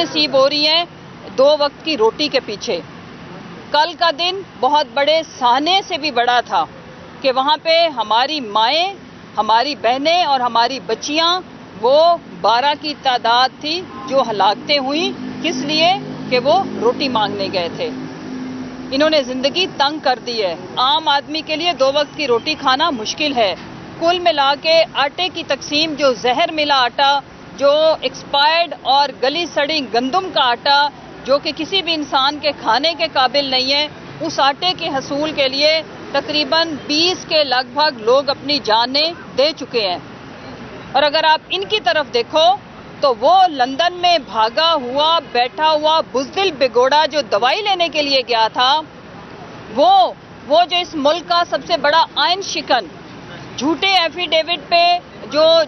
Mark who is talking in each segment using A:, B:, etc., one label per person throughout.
A: नसीब हो रही हैं 2 वक्त की रोटी के पीछे। कल का दिन बहुत बड़े सहने से भी बड़ा था कि वहाँ पे हमारी माएँ, हमारी बहनें और हमारी बच्चियाँ वो 12 की तादाद थी जो हलाकतें हुई, किस लिए कि वो रोटी मांगने गए थे। इन्होंने ज़िंदगी तंग कर दी है। आम आदमी के लिए 2 वक्त की रोटी खाना मुश्किल है। कुल मिला के आटे की तकसीम, जो जहर मिला आटा, जो एक्सपायर्ड और गली सड़ी गंदम का आटा जो कि किसी भी इंसान के खाने के काबिल नहीं है, उस आटे के हसूल के लिए तकरीबन 20 के लगभग लोग अपनी जानें दे चुके हैं। और अगर आप इनकी तरफ देखो तो वो लंदन में भागा हुआ बैठा हुआ बुज़दिल बेगोड़ा जो दवाई लेने के लिए गया था, वो जो इस मुल्क का सबसे बड़ा आयन शिकन, झूठे एफिडेविट पे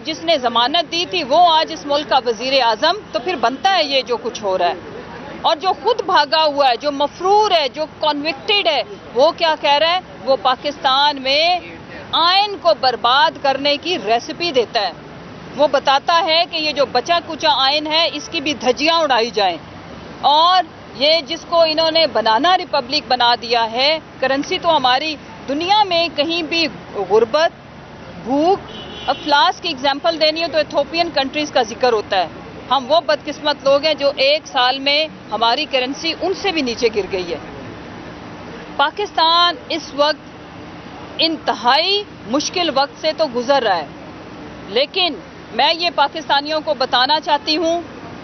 A: जिसने जमानत दी थी, वो आज इस मुल्क का वजीर आजम, तो फिर बनता है ये जो कुछ हो रहा है। और जो खुद भागा हुआ है, जो मफरूर है, जो कॉन्विक्टेड है, वो क्या कह रहा है? वो पाकिस्तान में आयन को बर्बाद करने की रेसिपी देता है। वो बताता है कि ये जो बचा कुचा आयन है, इसकी भी धज्जियां उड़ाई जाएं। और ये जिसको इन्होंने बनाना रिपब्लिक बना दिया है, करेंसी तो हमारी दुनिया में कहीं भी गुर्बत, भूख, अफलास की एग्जाम्पल देनी हो तो इथोपियन कंट्रीज़ का जिक्र होता है। हम वो बदकिस्मत लोग हैं जो 1 साल में हमारी करेंसी उनसे भी नीचे गिर गई है। पाकिस्तान इस वक्त इंतहाई मुश्किल वक्त से तो गुजर रहा है, लेकिन मैं ये पाकिस्तानियों को बताना चाहती हूँ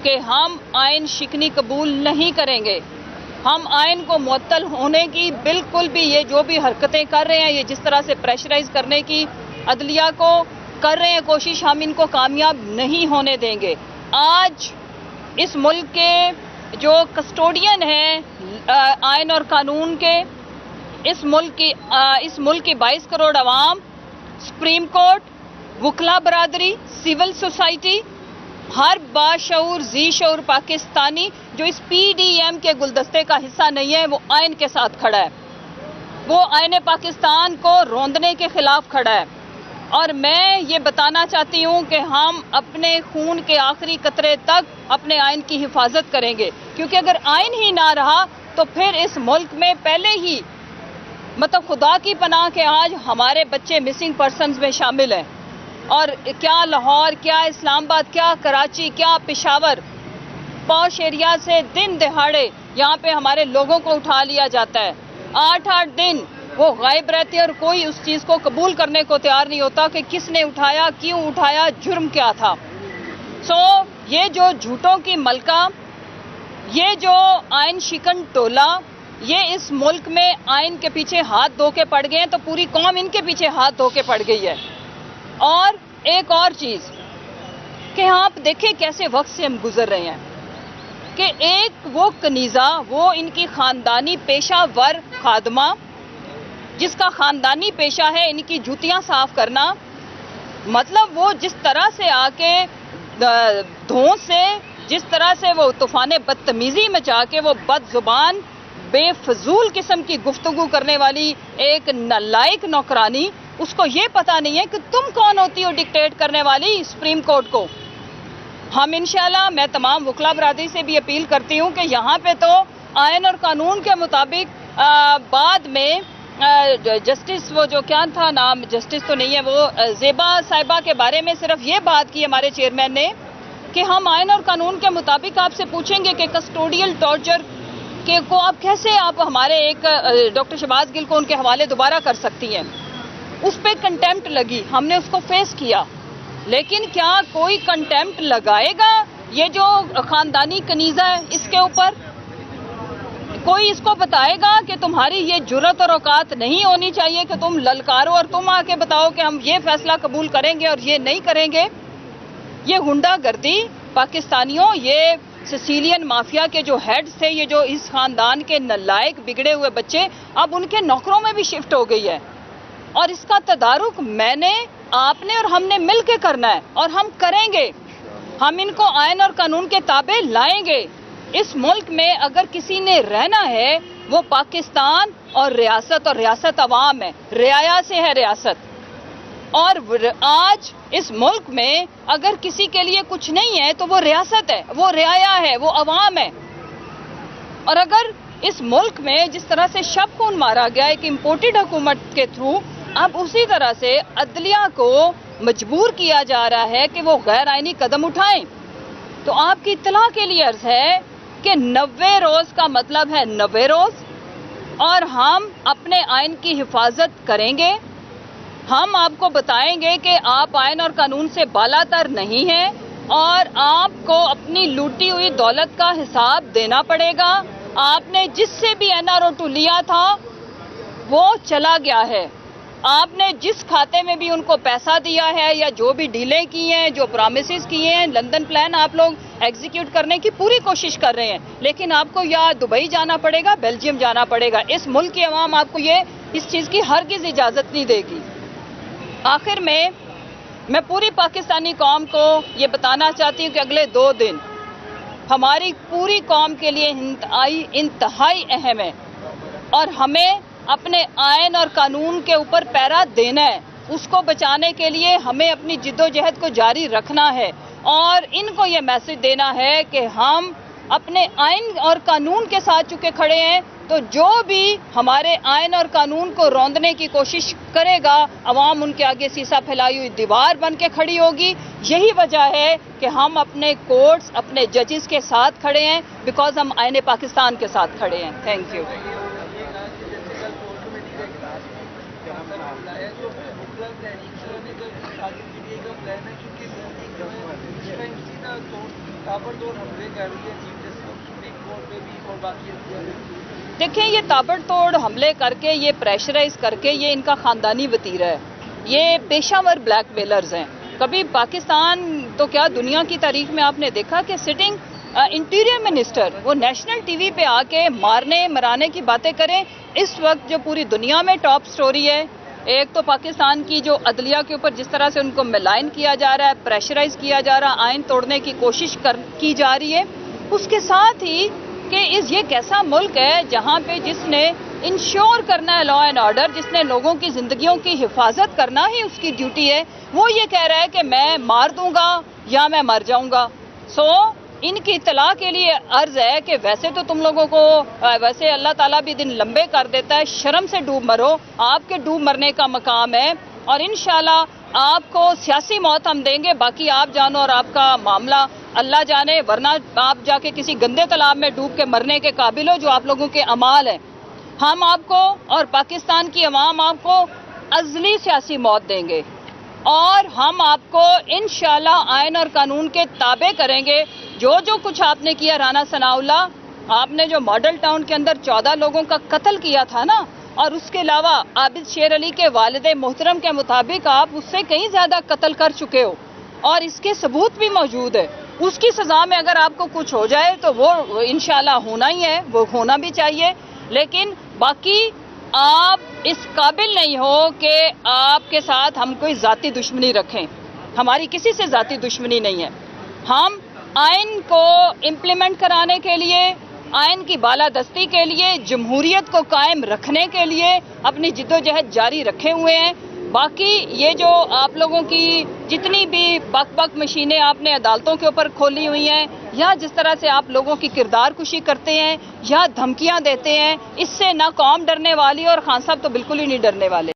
A: कि हम आयन शिकनी कबूल नहीं करेंगे। हम आयन को मुअत्तल होने की बिल्कुल भी, ये जो भी हरकतें कर रहे हैं, ये जिस तरह से प्रेशराइज करने की अदलिया को कर रहे हैं कोशिश, हम इनको कामयाब नहीं होने देंगे। आज इस मुल्क के जो कस्टोडियन हैं आयन और कानून के, इस मुल्क की 22 करोड़ अवाम, सुप्रीम कोर्ट, वकला बरादरी, सिविल सोसाइटी, हर बाशऊर ज़ी-शऊर पाकिस्तानी जो इस PDM के गुलदस्ते का हिस्सा नहीं है, वो आयन के साथ खड़ा है। वो आयन पाकिस्तान को रोंदने के खिलाफ खड़ा है। और मैं ये बताना चाहती हूँ कि हम अपने खून के आखिरी कतरे तक अपने आयन की हिफाजत करेंगे, क्योंकि अगर आयन ही ना रहा तो फिर इस मुल्क में पहले ही खुदा की पनाह के आज हमारे बच्चे मिसिंग पर्सनस में शामिल हैं। और क्या लाहौर, क्या इस्लामाबाद, क्या कराची, क्या पेशावर, पॉश एरिया से दिन दहाड़े यहाँ पे हमारे लोगों को उठा लिया जाता है। 8-8 दिन वो गायब रहते हैं और कोई उस चीज़ को कबूल करने को तैयार नहीं होता कि किसने उठाया, क्यों उठाया, जुर्म क्या था। ये जो झूठों की मलका, ये जो आयन शिकन टोला, ये इस मुल्क में आयन के पीछे हाथ धो के पड़ गए हैं, तो पूरी कौम इनके पीछे हाथ धो के पड़ गई है। और एक और चीज़ कि आप देखें कैसे वक्त से हम गुजर रहे हैं कि एक वो कनीज़ा, वो इनकी ख़ानदानी पेशावर खादमा, जिसका ख़ानदानी पेशा है इनकी जूतियाँ साफ़ करना, मतलब वो जिस तरह से आके धौंस से, जिस तरह से वो तूफ़ान बदतमीज़ी मचा के वो बदजुबान बेफजूल किस्म की गुफ्तगू करने वाली एक नालायक नौकरानी, उसको ये पता नहीं है कि तुम कौन होती हो डिक्टेट करने वाली सुप्रीम कोर्ट को। हम इंशाल्लाह, मैं तमाम वकला बरादरी से भी अपील करती हूँ कि यहाँ पे तो आयन और कानून के मुताबिक बाद में जस्टिस, वो जो क्या था नाम, जस्टिस तो नहीं है वो, ज़ेबा साहिबा के बारे में सिर्फ ये बात की हमारे चेयरमैन ने कि हम आयन और कानून के मुताबिक आपसे पूछेंगे कि कस्टोडियल टॉर्चर के को आप कैसे, आप हमारे एक डॉक्टर शहबाज गिल को उनके हवाले दोबारा कर सकती हैं। उस पर कंटेम्प्ट लगी, हमने उसको फेस किया, लेकिन क्या कोई कंटेम्प्ट लगाएगा ये जो ख़ानदानी कनीज़ा है इसके ऊपर? कोई इसको बताएगा कि तुम्हारी ये जुर्रत और औकात नहीं होनी चाहिए कि तुम ललकारो और तुम आके बताओ कि हम ये फैसला कबूल करेंगे और ये नहीं करेंगे? ये गुंडागर्दी पाकिस्तानियों, ये सिसिलियन माफिया के जो हेड्स थे, ये जो इस खानदान के नालायक बिगड़े हुए बच्चे, अब उनके नौकरों में भी शिफ्ट हो गई है। और इसका तदारुक मैंने, आपने और हमने मिल के करना है, और हम करेंगे। हम इनको आयन और कानून के ताबे लाएंगे। इस मुल्क में अगर किसी ने रहना है वो पाकिस्तान और रियासत अवाम है। रियाया से है रियासत। اور آج اس ملک میں اگر کسی کے لیے کچھ نہیں ہے تو وہ ریاست ہے، وہ رعایا ہے، وہ عوام ہے. اور اگر اس ملک میں جس طرح سے شب خون مارا گیا ایک امپورٹڈ حکومت کے تھرو، اب اسی طرح سے عدلیہ کو مجبور کیا جا رہا ہے کہ وہ غیر آئینی قدم اٹھائیں. تو آپ کی اطلاع کے لیے عرض ہے کہ 90 روز کا مطلب ہے 90 روز، اور ہم اپنے آئین کی حفاظت کریں گے. ہم آپ کو بتائیں گے کہ آپ آئین اور قانون سے بالا تر نہیں ہیں اور آپ کو اپنی لوٹی ہوئی دولت کا حساب دینا پڑے گا. آپ نے جس سے بھی NRO2 لیا تھا وہ چلا گیا ہے. آپ نے جس کھاتے میں بھی ان کو پیسہ دیا ہے یا جو بھی ڈیلیں کی ہیں، جو پرامیسز کیے ہیں، لندن پلان آپ لوگ ایگزیکیوٹ کرنے کی پوری کوشش کر رہے ہیں، لیکن آپ کو یا دبئی جانا پڑے گا، بیلجیم جانا پڑے گا. اس ملک کی عوام آپ کو اس چیز کی ہرگز اجازت نہیں دے گی. آخر میں پوری پاکستانی قوم کو یہ بتانا چاہتی ہوں کہ اگلے 2 دن ہماری پوری قوم کے لیے انتہائی اہم ہے اور ہمیں اپنے آئین اور قانون کے اوپر پیرا دینا ہے. اس کو بچانے کے لیے ہمیں اپنی جدوجہد کو جاری رکھنا ہے اور ان کو یہ میسج دینا ہے کہ ہم اپنے آئین اور قانون کے ساتھ چکے کھڑے ہیں، تو جو بھی ہمارے آئین اور قانون کو روندنے کی کوشش کرے گا، عوام ان کے آگے سیسا پھیلائی ہوئی دیوار بن کے کھڑی ہوگی. یہی وجہ ہے کہ ہم اپنے کورٹس، اپنے ججز کے ساتھ کھڑے ہیں، بیکاز ہم آئین پاکستان کے ساتھ کھڑے ہیں. Thank you. دیکھیں، یہ تابڑ توڑ حملے کر کے، یہ پریشرائز کر کے، یہ ان کا خاندانی وتیرہ ہے. یہ پیشہ ور بلیک میلرز ہیں. کبھی پاکستان تو کیا دنیا کی تاریخ میں آپ نے دیکھا کہ سٹنگ انٹیریئر منسٹر وہ نیشنل ٹی وی پہ آ کے مارنے مرانے کی باتیں کریں. اس وقت جو پوری دنیا میں ٹاپ سٹوری ہے، ایک تو پاکستان کی جو عدلیہ کے اوپر جس طرح سے ان کو ملائن کیا جا رہا ہے، پریشرائز کیا جا رہا ہے، آئین توڑنے کی کوشش کی جا رہی ہے. اس کے ساتھ ہی کہ یہ کیسا ملک ہے جہاں پہ جس نے انشور کرنا ہے لا اینڈ آرڈر، جس نے لوگوں کی زندگیوں کی حفاظت کرنا ہی اس کی ڈیوٹی ہے، وہ یہ کہہ رہا ہے کہ میں مار دوں گا یا میں مر جاؤں گا. ان کی اطلاع کے لیے عرض ہے کہ ویسے تو تم لوگوں کو ویسے اللہ تعالیٰ بھی دن لمبے کر دیتا ہے، شرم سے ڈوب مرو. آپ کے ڈوب مرنے کا مقام ہے اور انشاءاللہ آپ کو سیاسی موت ہم دیں گے. باقی آپ جانو اور آپ کا معاملہ اللہ جانے، ورنہ آپ جا کے کسی گندے تالاب میں ڈوب کے مرنے کے قابل ہو جو آپ لوگوں کے اعمال ہیں. ہم آپ کو اور پاکستان کی عوام آپ کو ازلی سیاسی موت دیں گے اور ہم آپ کو انشاءاللہ آئین اور قانون کے تابع کریں گے. جو کچھ آپ نے کیا رانا ثناء اللہ، آپ نے جو ماڈل ٹاؤن کے اندر 14 لوگوں کا قتل کیا تھا نا، اور اس کے علاوہ عابد شیر علی کے والد محترم کے مطابق آپ اس سے کہیں زیادہ قتل کر چکے ہو اور اس کے ثبوت بھی موجود ہے. اس کی سزا میں اگر آپ کو کچھ ہو جائے تو وہ انشاءاللہ ہونا ہی ہے، وہ ہونا بھی چاہیے. لیکن باقی آپ اس قابل نہیں ہو کہ آپ کے ساتھ ہم کوئی ذاتی دشمنی رکھیں. ہماری کسی سے ذاتی دشمنی نہیں ہے. ہم آئین کو امپلیمنٹ کرانے کے لیے، آئین کی بالادستی کے لیے، جمہوریت کو قائم رکھنے کے لیے اپنی جدوجہد جاری رکھے ہوئے ہیں. باقی یہ جو آپ لوگوں کی جتنی بھی بک مشینیں آپ نے عدالتوں کے اوپر کھولی ہوئی ہیں یا جس طرح سے آپ لوگوں کی کردار کشی کرتے ہیں یا دھمکیاں دیتے ہیں، اس سے نہ قوم ڈرنے والی اور خان صاحب تو بالکل ہی نہیں ڈرنے والے.